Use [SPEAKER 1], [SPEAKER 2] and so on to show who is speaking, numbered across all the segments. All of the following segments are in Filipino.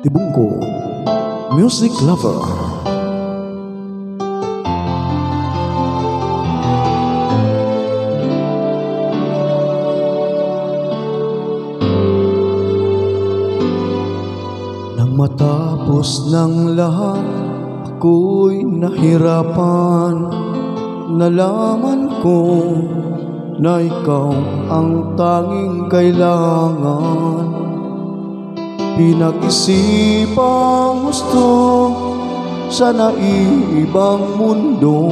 [SPEAKER 1] Tibungko Music Lover. Nang matapos ng lahat, ako'y nahirapan. Nalaman ko na ikaw ang tanging kailangan. Pinag-isipang gusto sa naibang mundo,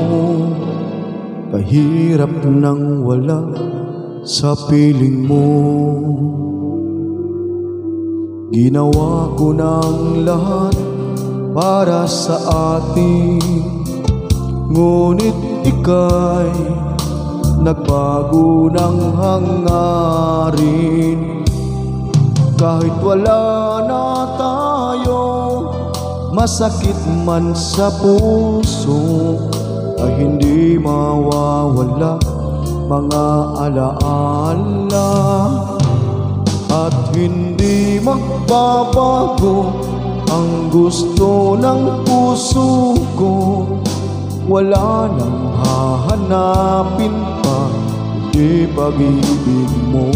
[SPEAKER 1] kahirap nang wala sa piling mo. Ginawa ko ng lahat para sa atin, ngunit ika'y nagbago ng hangarin. Kahit wala na tayo, masakit man sa puso, ay hindi mawawala mga alaala. At hindi magbabago ang gusto ng puso ko. Wala nang hahanapin pa, kundi pag-ibig mo.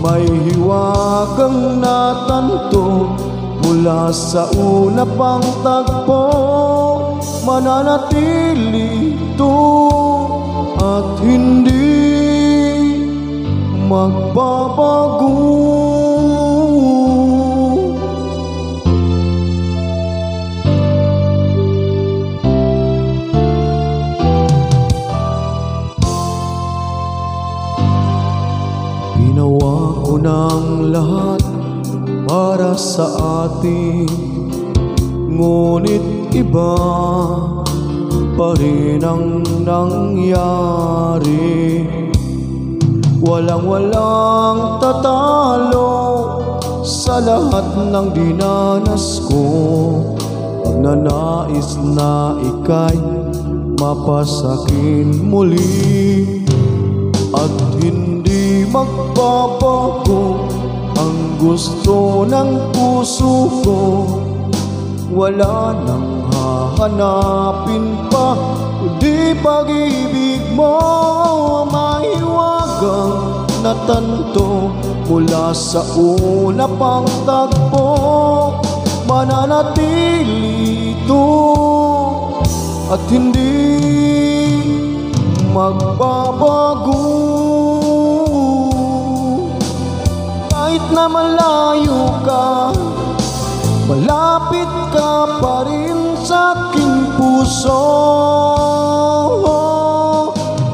[SPEAKER 1] May hiwagang natanto mula sa una pang tagpo. Mananatili ito at hindi magbabago. Ginawa ko ng lahat para sa atin, ngunit iba pa rin ang nangyari. Walang tatalo sa lahat ng dinanas ko. Pagnanais na ika'y mapasakin muli, at hindi magbabago ang gusto ng puso ko. Wala nang hahanapin pa, kundi pag-ibig mo. Mahiwagang natanto mula sa una pang tagpo. Mananatili ito at hindi magbabago. Kahit na malayo ka, malapit ka pa rin sa aking puso.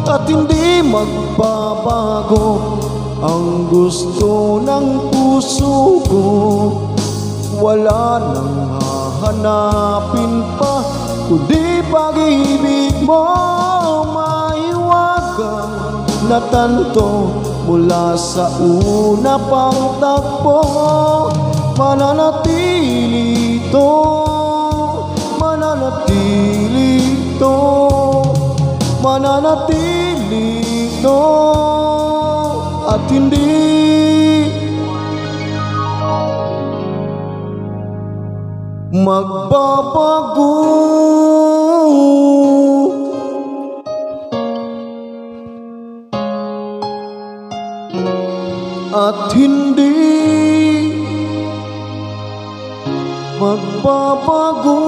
[SPEAKER 1] At hindi magbabago ang gusto ng puso ko. Wala nang hahanapin pa, kundi pag-ibig mo. Mahiwagang natanto mula sa una pang tagpo. Mananatili ito, mananatili ito, mananatili ito, at hindi magbabago. At hindi magbabago.